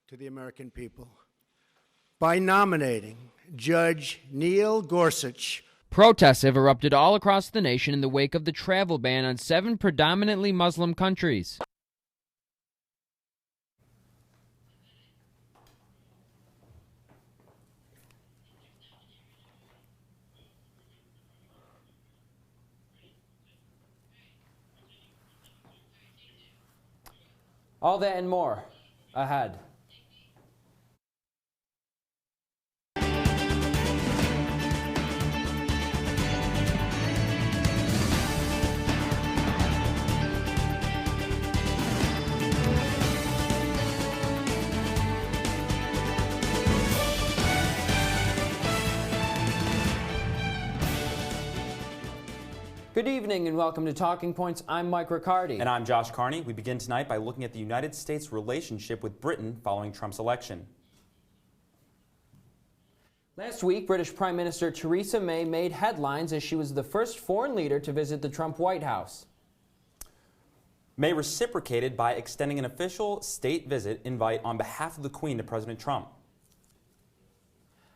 to the American people by nominating Judge Neil Gorsuch. Protests have erupted all across the nation in the wake of the travel ban on 7 predominantly Muslim countries. All that and more ahead. Good evening and welcome to Talking Points. I'm Mike Riccardi. And I'm Josh Carney. We begin tonight by looking at the United States' relationship with Britain following Trump's election. Last week, British Prime Minister Theresa May made headlines as she was the first foreign leader to visit the Trump White House. May reciprocated by extending an official state visit invite on behalf of the Queen to President Trump.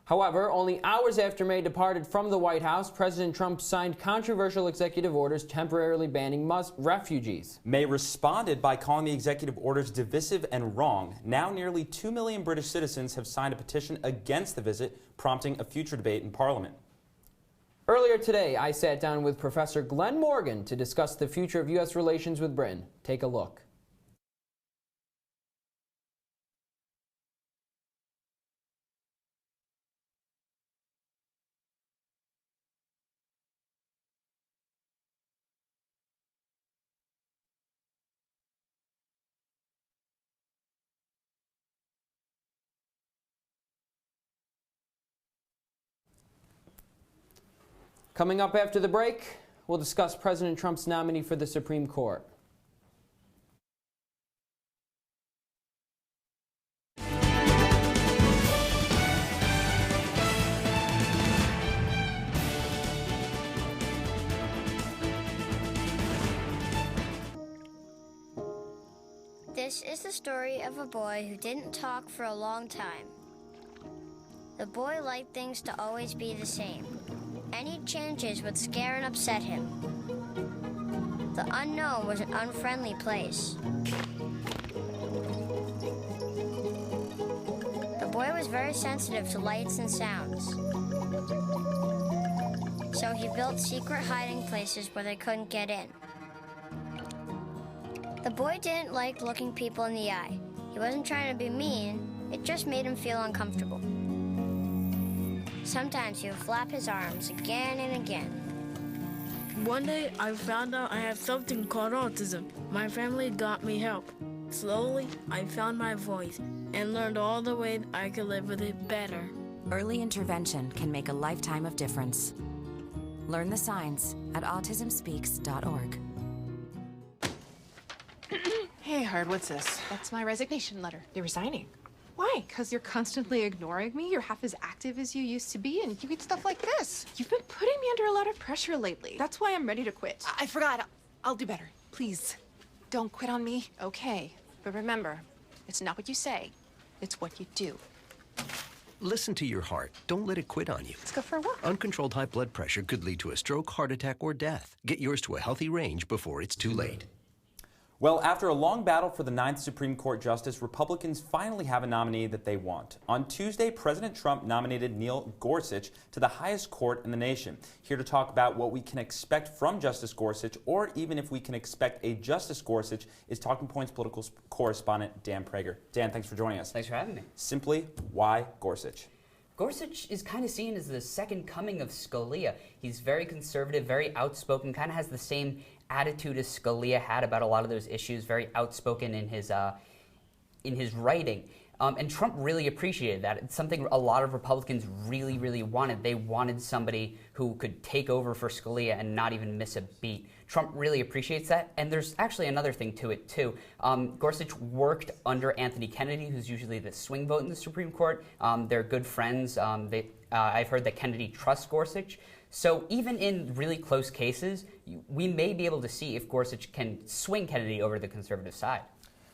However, only hours after May departed from the White House, President Trump signed controversial executive orders temporarily banning refugees. May responded by calling the executive orders divisive and wrong. Now nearly 2 million British citizens have signed a petition against the visit, prompting a future debate in Parliament. Earlier today, I sat down with Professor Glenn Morgan to discuss the future of U.S. relations with Britain. Take a look. Coming up after the break, we'll discuss President Trump's nominee for the Supreme Court. This is the story of a boy who didn't talk for a long time. The boy liked things to always be the same. Any changes would scare and upset him. The unknown was an unfriendly place. The boy was very sensitive to lights and sounds. So he built secret hiding places where they couldn't get in. The boy didn't like looking people in the eye. He wasn't trying to be mean, it just made him feel uncomfortable. Sometimes he would flap his arms again and again. One day, I found out I had something called autism. My family got me help. Slowly, I found my voice and learned all the ways I could live with it better. Early intervention can make a lifetime of difference. Learn the signs at autismspeaks.org. Hey, Hard, what's this? That's my resignation letter. You're resigning. Why? Because you're constantly ignoring me. You're half as active as you used to be, and you get stuff like this. You've been putting me under a lot of pressure lately. That's why I'm ready to quit. I forgot. I'll do better. Please, don't quit on me. Okay, but remember, it's not what you say, it's what you do. Listen to your heart. Don't let it quit on you. Let's go for a walk. Uncontrolled high blood pressure could lead to a stroke, heart attack, or death. Get yours to a healthy range before it's too late. Well, after a long battle for the 9th Supreme Court Justice, Republicans finally have a nominee that they want. On Tuesday, President Trump nominated Neil Gorsuch to the highest court in the nation. Here to talk about what we can expect from Justice Gorsuch, or even if we can expect a Justice Gorsuch, is Talking Points political correspondent Dan Prager. Dan, thanks for joining us. Thanks for having me. Simply, why Gorsuch? Gorsuch is kind of seen as the second coming of Scalia. He's very conservative, very outspoken, kind of has the same attitude as Scalia had about a lot of those issues, very outspoken in his writing. And Trump really appreciated that. It's something a lot of Republicans really, really wanted. They wanted somebody who could take over for Scalia and not even miss a beat. Trump really appreciates that. And there's actually another thing to it, too. Gorsuch worked under Anthony Kennedy, who's usually the swing vote in the Supreme Court. They're good friends. I've heard that Kennedy trusts Gorsuch. So even in really close cases, we may be able to see if Gorsuch can swing Kennedy over the conservative side.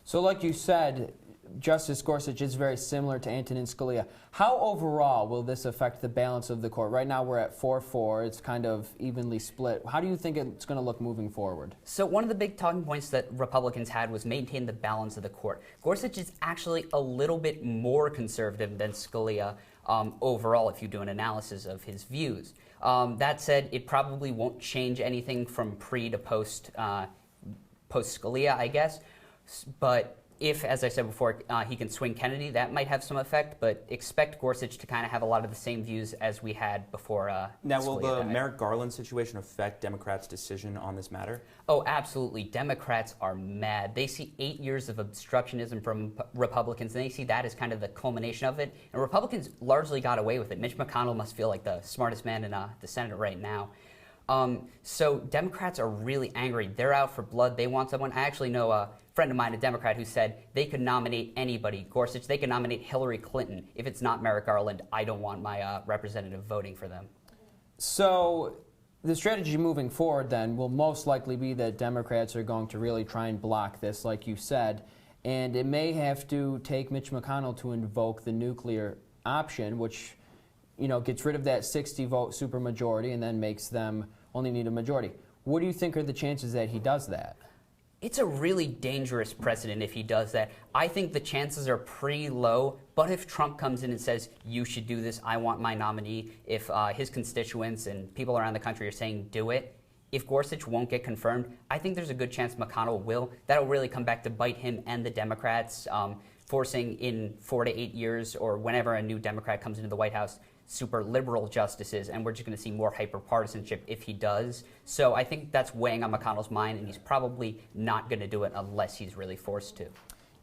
So like you said, Justice Gorsuch is very similar to Antonin Scalia. How overall will this affect the balance of the court? Right now we're at 4-4. It's kind of evenly split. How do you think it's going to look moving forward? So one of the big talking points that Republicans had was maintain the balance of the court. Gorsuch is actually a little bit more conservative than Scalia overall if you do an analysis of his views. That said, it probably won't change anything from pre to post Scalia, I guess. But if, as I said before, he can swing Kennedy, that might have some effect, but expect Gorsuch to kind of have a lot of the same views as we had before Now, will Scalia the died. Merrick Garland situation affect Democrats' decision on this matter? Oh, absolutely. Democrats are mad. They see 8 years of obstructionism from Republicans, and they see that as kind of the culmination of it. And Republicans largely got away with it. Mitch McConnell must feel like the smartest man in the Senate right now. So Democrats are really angry. They're out for blood. They want someone. I actually know a friend of mine, a Democrat, who said they could nominate anybody. Gorsuch, they could nominate Hillary Clinton. If it's not Merrick Garland, I don't want my representative voting for them. So the strategy moving forward then will most likely be that Democrats are going to really try and block this, like you said, and it may have to take Mitch McConnell to invoke the nuclear option, which, you know, gets rid of that 60-vote supermajority and then makes them only need a majority. What do you think are the chances that he does that? It's a really dangerous precedent if he does that. I think the chances are pretty low, but if Trump comes in and says, you should do this, I want my nominee, if his constituents and people around the country are saying do it, if Gorsuch won't get confirmed, I think there's a good chance McConnell will. That'll really come back to bite him and the Democrats, forcing in 4 to 8 years or whenever a new Democrat comes into the White House, super liberal justices, and we're just going to see more hyper-partisanship if he does. So I think that's weighing on McConnell's mind, and he's probably not going to do it unless he's really forced to.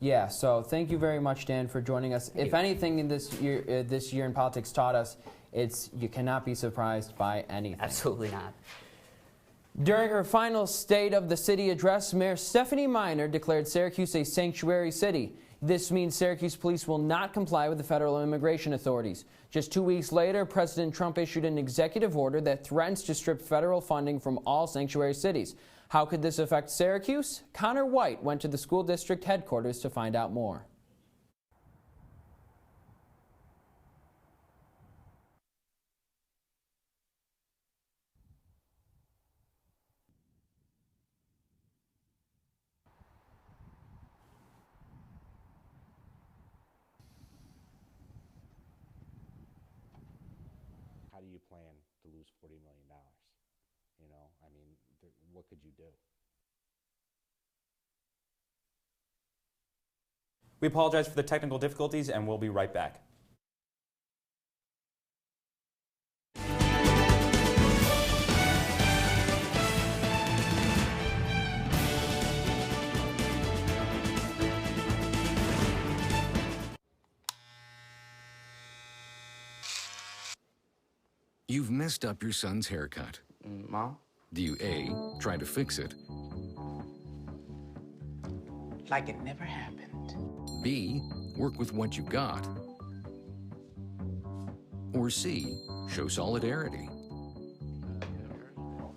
Yeah, so thank you very much, Dan, for joining us. If anything in this year in politics taught us, it's you cannot be surprised by anything. Absolutely not. During her final State of the City address, Mayor Stephanie Miner declared Syracuse a sanctuary city. This means Syracuse police will not comply with the federal immigration authorities. Just 2 weeks later, President Trump issued an executive order that threatens to strip federal funding from all sanctuary cities. How could this affect Syracuse? Connor White went to the school district headquarters to find out more. How do you plan to lose $40 million? You know, I mean, what could you do? We apologize for the technical difficulties, and we'll be right back. You've messed up your son's haircut. Mom? Do you A, try to fix it? Like it never happened. B, work with what you got? Or C, show solidarity?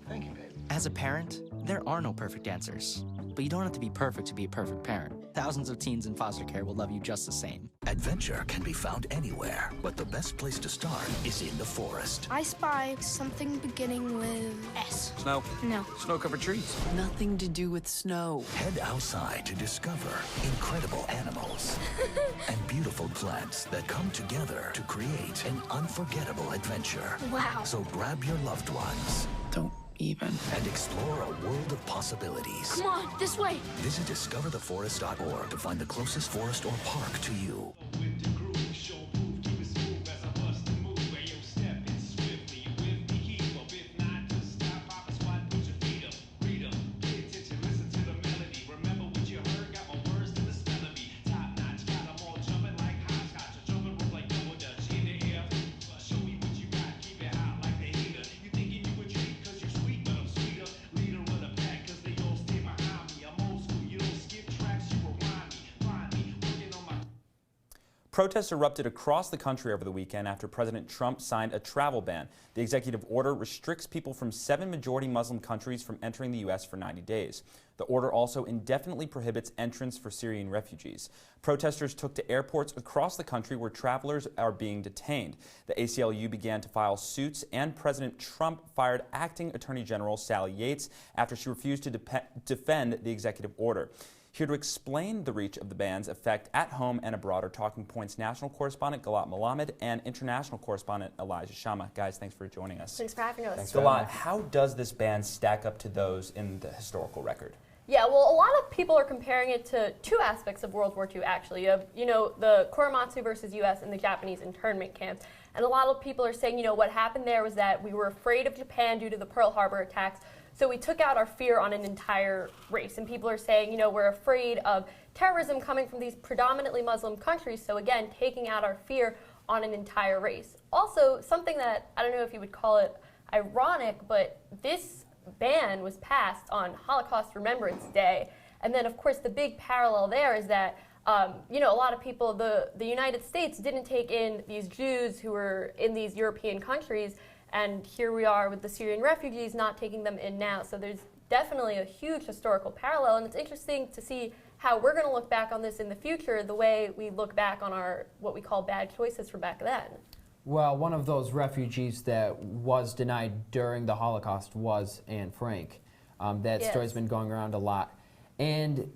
Thank you, baby. As a parent, there are no perfect answers. But you don't have to be perfect to be a perfect parent. Thousands of teens in foster care will love you just the same. Adventure can be found anywhere, but the best place to start is in the forest. I spy something beginning with S. Snow? No. Snow-covered trees. Nothing to do with snow. Head outside to discover incredible animals and beautiful plants that come together to create an unforgettable adventure. Wow. So grab your loved ones. Don't even. And explore a world of possibilities. Come on, this way. Visit discovertheforest.org to find the closest forest or park to you. Protests erupted across the country over the weekend after President Trump signed a travel ban. The executive order restricts people from 7 majority Muslim countries from entering the U.S. for 90 days. The order also indefinitely prohibits entrance for Syrian refugees. Protesters took to airports across the country where travelers are being detained. The ACLU began to file suits, and President Trump fired acting Attorney General Sally Yates after she refused to defend the executive order. Here to explain the reach of the ban's effect at home and abroad are Talking Points national correspondent Galat Mohammed and international correspondent Elijah Shama. Guys, thanks for joining us. Thanks for having us. Thanks, Galat. How does this ban stack up to those in the historical record? Yeah, well, a lot of people are comparing it to two aspects of World War II, actually. You know, the Korematsu versus U.S. and the Japanese internment camps. And a lot of people are saying, you know, what happened there was that we were afraid of Japan due to the Pearl Harbor attacks. So we took out our fear on an entire race. And people are saying, you know, we're afraid of terrorism coming from these predominantly Muslim countries. So again, taking out our fear on an entire race. Also, something that, I don't know if you would call it ironic, but this ban was passed on Holocaust Remembrance Day. And then, of course, the big parallel there is that, you know, a lot of people, the United States didn't take in these Jews who were in these European countries. And here we are with the Syrian refugees not taking them in now. So there's definitely a huge historical parallel. And it's interesting to see how we're going to look back on this in the future, the way we look back on our, what we call bad choices from back then. Well, one of those refugees that was denied during the Holocaust was Anne Frank. That story's been going around a lot. And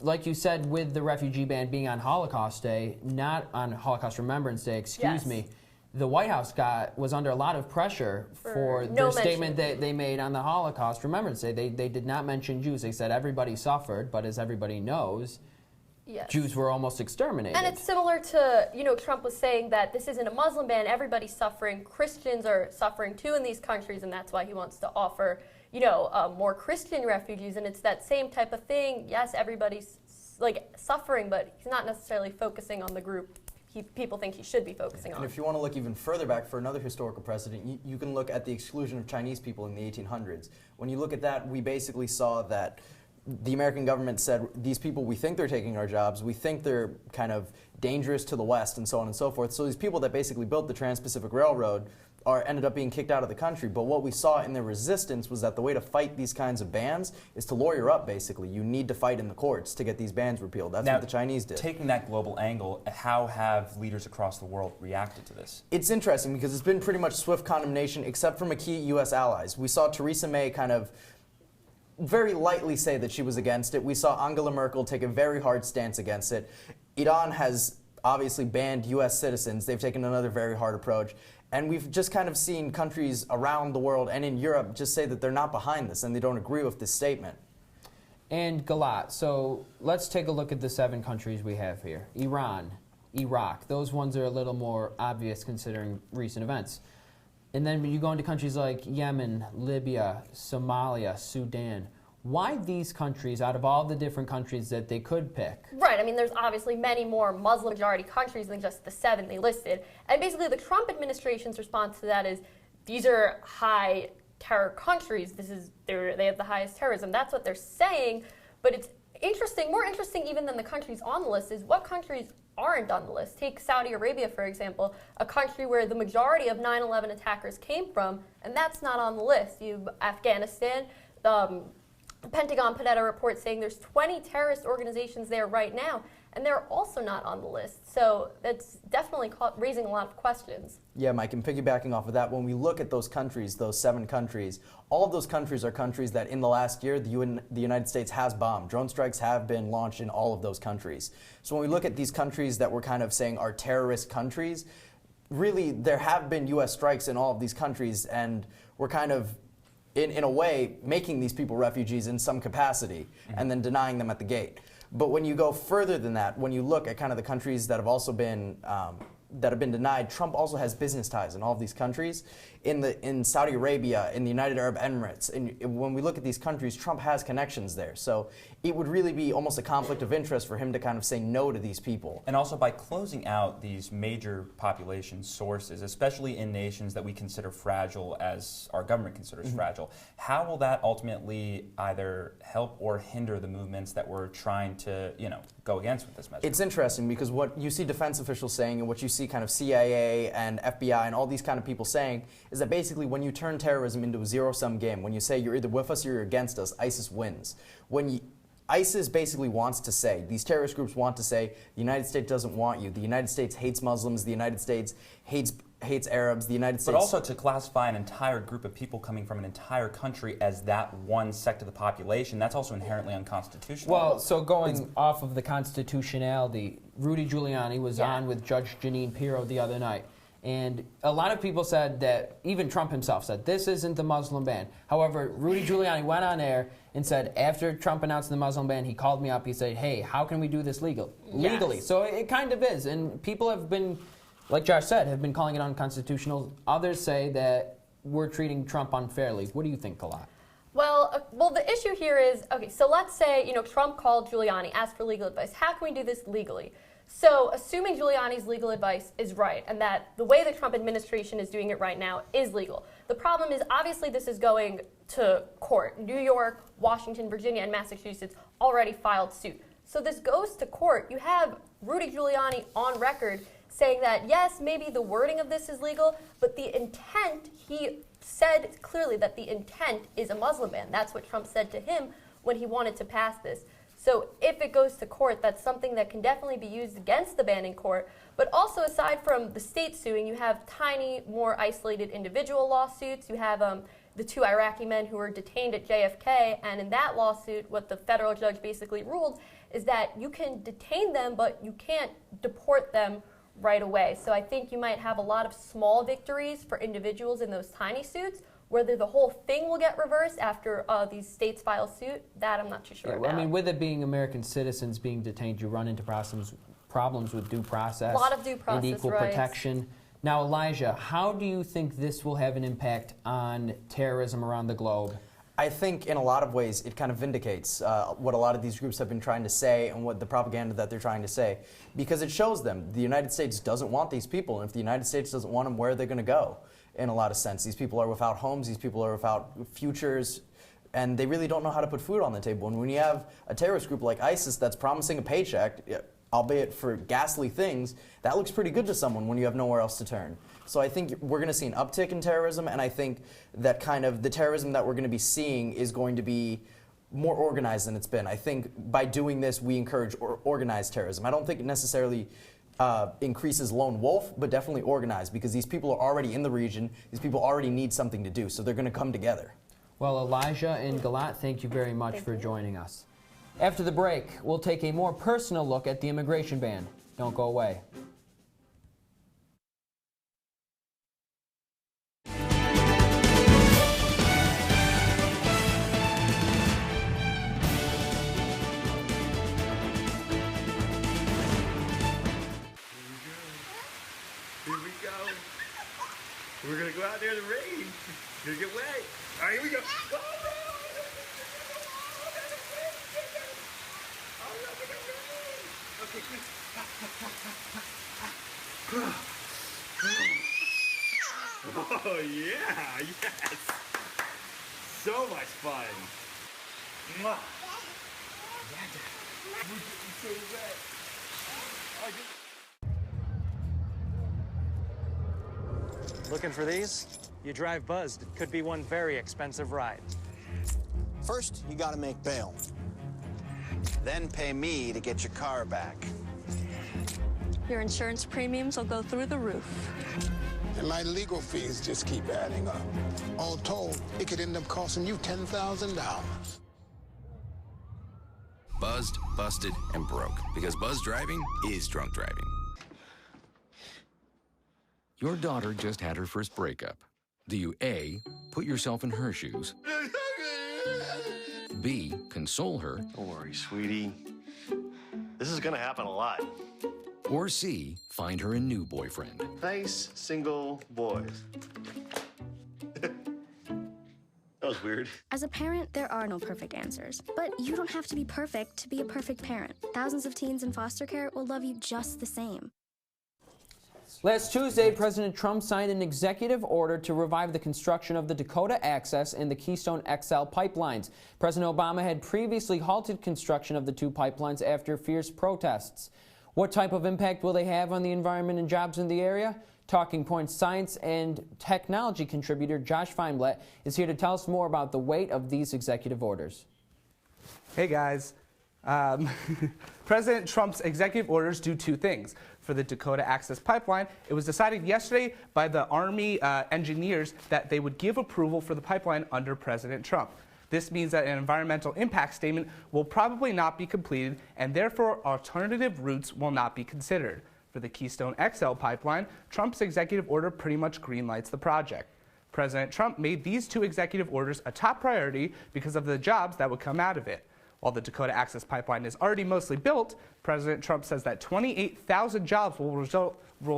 like you said, with the refugee ban being on Holocaust Day, not on Holocaust Remembrance Day, excuse me, the White House was under a lot of pressure for their statement that they made on the Holocaust Remembrance Day. They did not mention Jews. They said everybody suffered, but as everybody knows, Jews were almost exterminated. And it's similar to, you know, Trump was saying that this isn't a Muslim ban, everybody's suffering. Christians are suffering too in these countries, and that's why he wants to offer, you know, more Christian refugees. And it's that same type of thing. Yes, everybody's like suffering, but he's not necessarily focusing on the group people think he should be focusing on. And if you want to look even further back for another historical precedent, you can look at the exclusion of Chinese people in the 1800s. When you look at that, we basically saw that the American government said, these people, we think they're taking our jobs, we think they're kind of dangerous to the West, and so on and so forth. So these people that basically built the Trans-Pacific Railroad ended up being kicked out of the country. But what we saw in their resistance was that the way to fight these kinds of bans is to lawyer up, basically. You need to fight in the courts to get these bans repealed. That's what the Chinese did. Taking that global angle, how have leaders across the world reacted to this? It's interesting because it's been pretty much swift condemnation, except from key U.S. allies. We saw Theresa May kind of very lightly say that she was against it. We saw Angela Merkel take a very hard stance against it. Iran has obviously banned U.S. citizens. They've taken another very hard approach. And we've just kind of seen countries around the world and in Europe just say that they're not behind this and they don't agree with this statement. And Galat, so let's take a look at the 7 countries we have here. Iran, Iraq, those ones are a little more obvious considering recent events. And then when you go into countries like Yemen, Libya, Somalia, Sudan, why these countries out of all the different countries that they could pick? Right, I mean, there's obviously many more Muslim majority countries than just the 7 they listed. And basically the Trump administration's response to that is, these are high terror countries. They have the highest terrorism. That's what they're saying. But it's interesting, more interesting even than the countries on the list is what countries aren't on the list. Take Saudi Arabia, for example, a country where the majority of 9/11 attackers came from, and that's not on the list. You have Afghanistan, the Pentagon put out a report saying there's 20 terrorist organizations there right now, and they're also not on the list. So that's definitely raising a lot of questions. Yeah, Mike, and piggybacking off of that, when we look at those countries, those 7 countries, all of those countries are countries that in the last year, the United States has bombed. Drone strikes have been launched in all of those countries. So when we look at these countries that we're kind of saying are terrorist countries, really there have been U.S. strikes in all of these countries, and we're kind of in a way, making these people refugees in some capacity and then denying them at the gate. But when you go further than that, when you look at kind of the countries that have also been denied, Trump also has business ties in all of these countries. In Saudi Arabia, in the United Arab Emirates, and when we look at these countries, Trump has connections there. So it would really be almost a conflict of interest for him to kind of say no to these people. And also by closing out these major population sources, especially in nations that we consider fragile as our government considers fragile, how will that ultimately either help or hinder the movements that we're trying to, you know, go against with this measure. It's interesting because what you see defense officials saying and what you see kind of CIA and FBI and all these kind of people saying is that basically when you turn terrorism into a zero-sum game, when you say you're either with us or you're against us, ISIS wins. ISIS basically wants to say, these terrorist groups want to say, the United States doesn't want you. The United States hates Muslims. The United States hates Arabs. The United States... But also to classify an entire group of people coming from an entire country as that one sect of the population, that's also inherently unconstitutional. Well, so going off of the constitutionality, Rudy Giuliani was on with Judge Jeanine Pirro the other night. And a lot of people said that, even Trump himself said, this isn't the Muslim ban. However, Rudy Giuliani went on air and said, after Trump announced the Muslim ban, he called me up, he said, hey, how can we do this legally? So it kind of is. And people have been, like Josh said, have been calling it unconstitutional. Others say that we're treating Trump unfairly. What do you think, Galat? Well, the issue here is, okay, so let's say, Trump called Giuliani, asked for legal advice. How can we do this legally? So, assuming Giuliani's legal advice is right and that the way the Trump administration is doing it right now is legal, the problem is obviously this is going to court. New York, Washington, Virginia, and Massachusetts already filed suit. So this goes to court. You have Rudy Giuliani on record saying that, yes, maybe the wording of this is legal, but the intent, he said clearly that the intent is a Muslim ban. That's what Trump said to him when he wanted to pass this. So if it goes to court, that's something that can definitely be used against the ban in court. But also, aside from the state suing, you have tiny, more isolated individual lawsuits. You have the 2 Iraqi men who were detained at JFK, and in that lawsuit, what the federal judge basically ruled is that you can detain them, but you can't deport them right away. So I think you might have a lot of small victories for individuals in those tiny suits. Whether the whole thing will get reversed after these states file suit, that I'm not too sure about. I mean, with it being American citizens being detained, you run into problems with due process. A lot of due process, and equal protection. Now, Elijah, how do you think this will have an impact on terrorism around the globe? I think in a lot of ways it kind of vindicates what a lot of these groups have been trying to say and what the propaganda that they're trying to say, because it shows them the United States doesn't want these people, and if the United States doesn't want them, where are they going to go? In a lot of sense, these people are without homes, these people are without futures, and they really don't know how to put food on the table. And when you have a terrorist group like ISIS that's promising a paycheck, albeit for ghastly things, that looks pretty good to someone when you have nowhere else to turn. So I think we're going to see an uptick in terrorism, and I think that kind of the terrorism that we're going to be seeing is going to be more organized than it's been. I think by doing this, we encourage organized terrorism. I don't think it necessarily increases lone wolf, but definitely organized, because these people are already in the region. These people already need something to do, so they're going to come together. Well, Elijah and Galat, thank you very much for joining us. After the break, we'll take a more personal look at the immigration ban. Don't go away. We're gonna go out there in the rain. We're gonna get wet. All right, here we go. Okay, oh yeah, yes. So much fun. Mwah. So wet. Looking for these? You drive buzzed. It could be one very expensive ride. First, you gotta make bail. Then pay me to get your car back. Your insurance premiums will go through the roof. And my legal fees just keep adding up. All told, it could end up costing you $10,000. Buzzed, busted, and broke. Because buzz driving is drunk driving. Your daughter just had her first breakup. Do you A, put yourself in her shoes? B, console her? Don't worry, sweetie. This is gonna happen a lot. Or C, find her a new boyfriend? Nice, single boys. That was weird. As a parent, there are no perfect answers. But you don't have to be perfect to be a perfect parent. Thousands of teens in foster care will love you just the same. Last Tuesday, President Trump signed an executive order to revive the construction of the Dakota Access and the Keystone XL pipelines. President Obama had previously halted construction of the two pipelines after fierce protests. What type of impact will they have on the environment and jobs in the area? Talking Points science and technology contributor Josh Feinblatt is here to tell us more about the weight of these executive orders. Hey guys. President Trump's executive orders do two things. For the Dakota Access Pipeline, it was decided yesterday by the Army engineers that they would give approval for the pipeline under President Trump. This means that an environmental impact statement will probably not be completed, and therefore alternative routes will not be considered. For the Keystone XL pipeline, Trump's executive order pretty much greenlights the project. President Trump made these two executive orders a top priority because of the jobs that would come out of it. While the Dakota Access Pipeline is already mostly built, President Trump says that 28,000 jobs will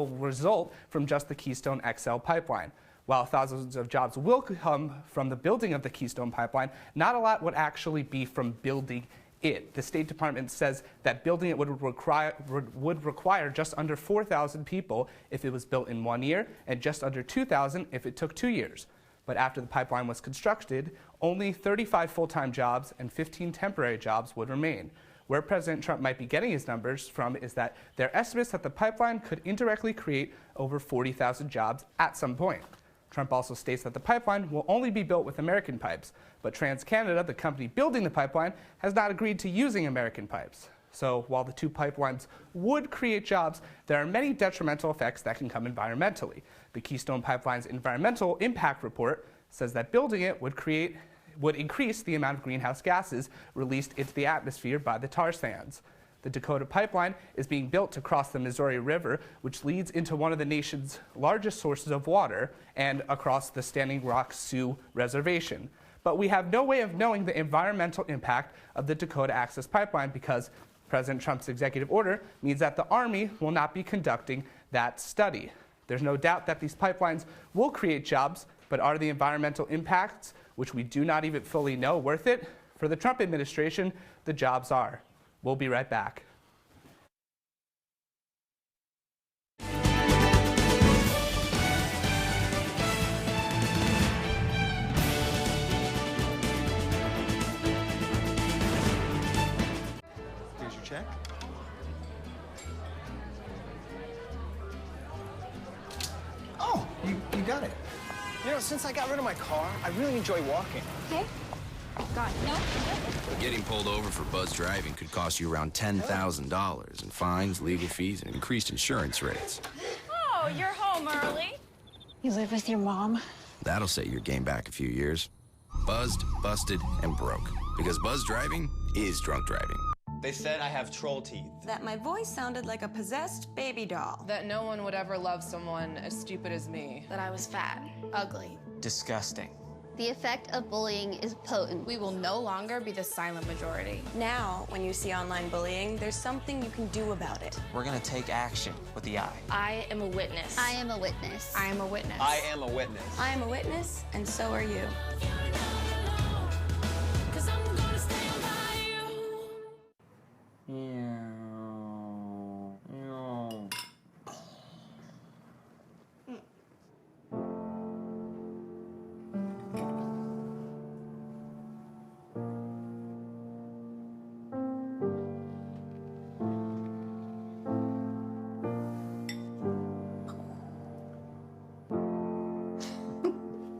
result from just the Keystone XL pipeline. While thousands of jobs will come from the building of the Keystone pipeline, not a lot would actually be from building it. The State Department says that building it would require just under 4,000 people if it was built in 1 year, and just under 2,000 if it took 2 years. But after the pipeline was constructed, only 35 full-time jobs and 15 temporary jobs would remain. Where President Trump might be getting his numbers from is that there are estimates that the pipeline could indirectly create over 40,000 jobs at some point. Trump also states that the pipeline will only be built with American pipes, but TransCanada, the company building the pipeline, has not agreed to using American pipes. So while the two pipelines would create jobs, there are many detrimental effects that can come environmentally. The Keystone Pipeline's environmental impact report says that building it would increase the amount of greenhouse gases released into the atmosphere by the tar sands. The Dakota Pipeline is being built to cross the Missouri River, which leads into one of the nation's largest sources of water, and across the Standing Rock Sioux Reservation. But we have no way of knowing the environmental impact of the Dakota Access Pipeline because President Trump's executive order means that the Army will not be conducting that study. There's no doubt that these pipelines will create jobs, but are the environmental impacts, which we do not even fully know, worth it? For the Trump administration, the jobs are. We'll be right back. Here's your check. Oh, you got it. You know, since I got rid of my car, I really enjoy walking. Okay. Got it. No? Getting pulled over for buzz driving could cost you around $10,000 in fines, legal fees, and increased insurance rates. Oh, you're home early. You live with your mom? That'll set your game back a few years. Buzzed, busted, and broke. Because buzz driving is drunk driving. They said I have troll teeth. That my voice sounded like a possessed baby doll. That no one would ever love someone as stupid as me. That I was fat, ugly. Disgusting. The effect of bullying is potent. We will no longer be the silent majority. Now, when you see online bullying, there's something you can do about it. We're gonna take action with the I. I am a witness. I am a witness. I am a witness. I am a witness. I am a witness, and so are you.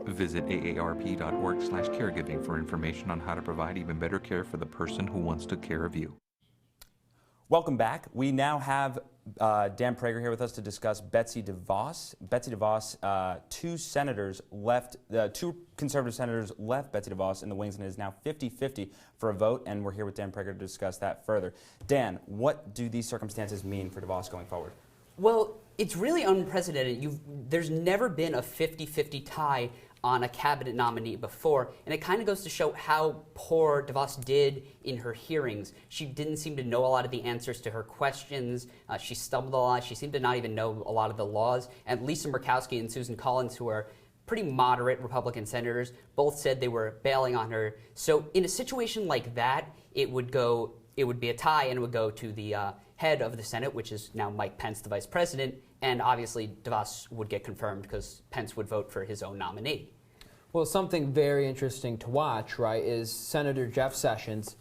Visit aarp.org/caregiving for information on how to provide even better care for the person who wants to care of you. Welcome back. We now have Dan Prager here with us to discuss Betsy DeVos. Betsy DeVos, two conservative senators left Betsy DeVos in the wings, and it is now 50-50 for a vote, and we're here with Dan Prager to discuss that further. Dan, what do these circumstances mean for DeVos going forward? Well, it's really unprecedented. There's never been a 50-50 tie on a cabinet nominee before, and it kind of goes to show how poor DeVos did in her hearings. She didn't seem to know a lot of the answers to her questions. She stumbled a lot. She seemed to not even know a lot of the laws. And Lisa Murkowski and Susan Collins, who are pretty moderate Republican senators, both said they were bailing on her. So in a situation like that, it would be a tie, and it would go to the head of the Senate, which is now Mike Pence, the vice president, and obviously DeVos would get confirmed because Pence would vote for his own nominee. Well, something very interesting to watch, right, is Senator Jeff Sessions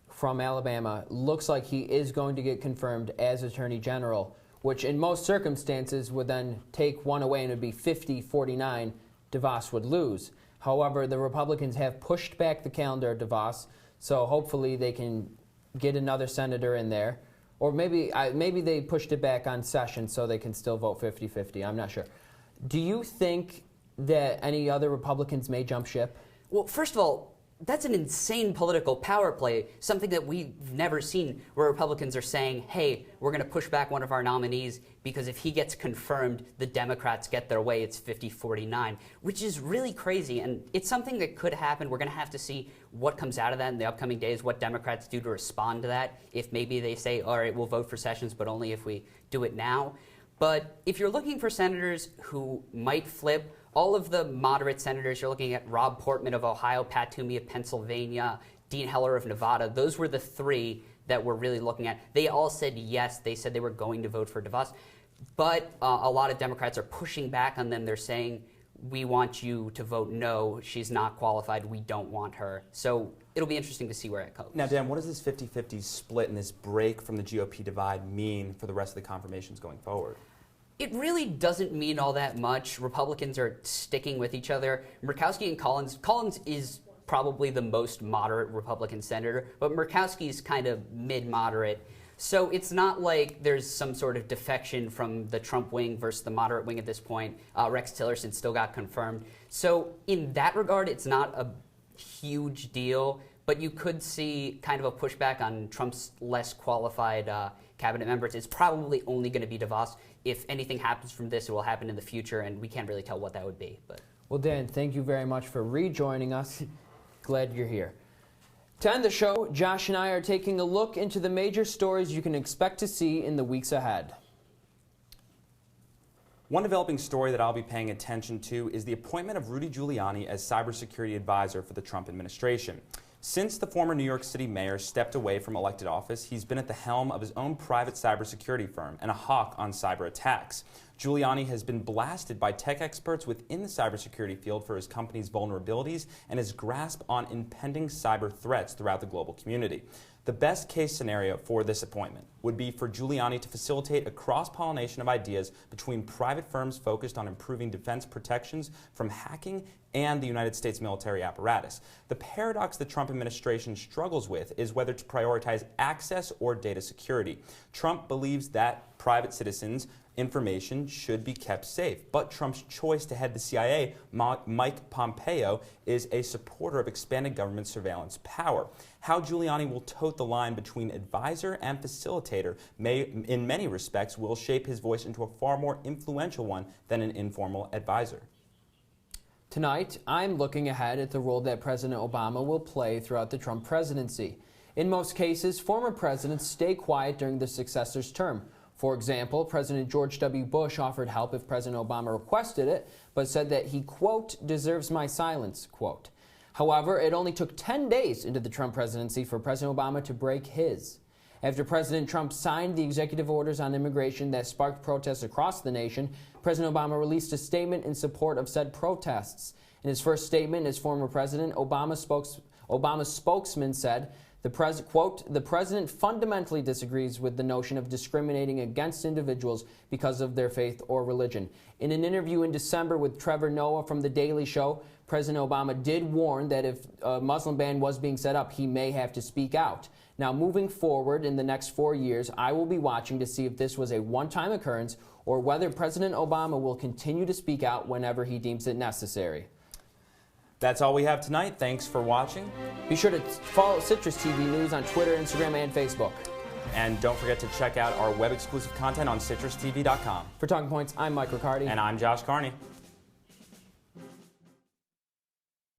from Alabama. Looks like he is going to get confirmed as Attorney General, which in most circumstances would then take one away and it would be 50-49. DeVos would lose. However, the Republicans have pushed back the calendar of DeVos, so hopefully they can get another senator in there. Or maybe they pushed it back on Sessions so they can still vote 50-50. I'm not sure. Do you think that any other Republicans may jump ship? Well, first of all, that's an insane political power play, something that we've never seen, where Republicans are saying, hey, we're going to push back one of our nominees because if he gets confirmed, the Democrats get their way, it's 50-49, which is really crazy. And it's something that could happen. We're going to have to see what comes out of that in the upcoming days, what Democrats do to respond to that. If maybe they say, all right, we'll vote for Sessions, but only if we do it now. But if you're looking for senators who might flip, all of the moderate senators, you're looking at Rob Portman of Ohio, Pat Toomey of Pennsylvania, Dean Heller of Nevada. Those were the three that we're really looking at. They all said yes. They said they were going to vote for DeVos. But a lot of Democrats are pushing back on them. They're saying, we want you to vote no. She's not qualified. We don't want her. So it'll be interesting to see where it goes. Now, Dan, what does this 50-50 split and this break from the GOP divide mean for the rest of the confirmations going forward? It really doesn't mean all that much. Republicans are sticking with each other. Murkowski and Collins is probably the most moderate Republican senator, but Murkowski's kind of mid-moderate. So it's not like there's some sort of defection from the Trump wing versus the moderate wing at this point. Rex Tillerson still got confirmed. So in that regard, it's not a huge deal, but you could see kind of a pushback on Trump's less qualified cabinet members. It's probably only going to be DeVos. If anything happens from this, it will happen in the future, and we can't really tell what that would be. But well, Dan, thank you very much for rejoining us. Glad you're here. To end the show, Josh and I are taking a look into the major stories you can expect to see in the weeks ahead. One developing story that I'll be paying attention to is the appointment of Rudy Giuliani as cybersecurity advisor for the Trump administration. Since the former New York City mayor stepped away from elected office, he's been at the helm of his own private cybersecurity firm and a hawk on cyber attacks. Giuliani has been blasted by tech experts within the cybersecurity field for his company's vulnerabilities and his grasp on impending cyber threats throughout the global community. The best case scenario for this appointment would be for Giuliani to facilitate a cross-pollination of ideas between private firms focused on improving defense protections from hacking and the United States military apparatus. The paradox the Trump administration struggles with is whether to prioritize access or data security. Trump believes that private citizens' information should be kept safe, but Trump's choice to head the CIA, Mike Pompeo, is a supporter of expanded government surveillance power. How Giuliani will tote the line between advisor and facilitator may, in many respects, will shape his voice into a far more influential one than an informal advisor. Tonight, I'm looking ahead at the role that President Obama will play throughout the Trump presidency. In most cases, former presidents stay quiet during their successor's term. For example, President George W. Bush offered help if President Obama requested it, but said that he, quote, deserves my silence, quote. However, it only took 10 days into the Trump presidency for President Obama to break his. After President Trump signed the executive orders on immigration that sparked protests across the nation, President Obama released a statement in support of said protests. In his first statement as former president, Obama's spokesman said, quote, the president fundamentally disagrees with the notion of discriminating against individuals because of their faith or religion. In an interview in December with Trevor Noah from The Daily Show, President Obama did warn that if a Muslim ban was being set up, he may have to speak out. Now, moving forward in the next 4 years, I will be watching to see if this was a one-time occurrence or whether President Obama will continue to speak out whenever he deems it necessary. That's all we have tonight. Thanks for watching. Be sure to follow Citrus TV News on Twitter, Instagram, and Facebook. And don't forget to check out our web-exclusive content on CitrusTV.com. For Talking Points, I'm Mike Riccardi. And I'm Josh Carney.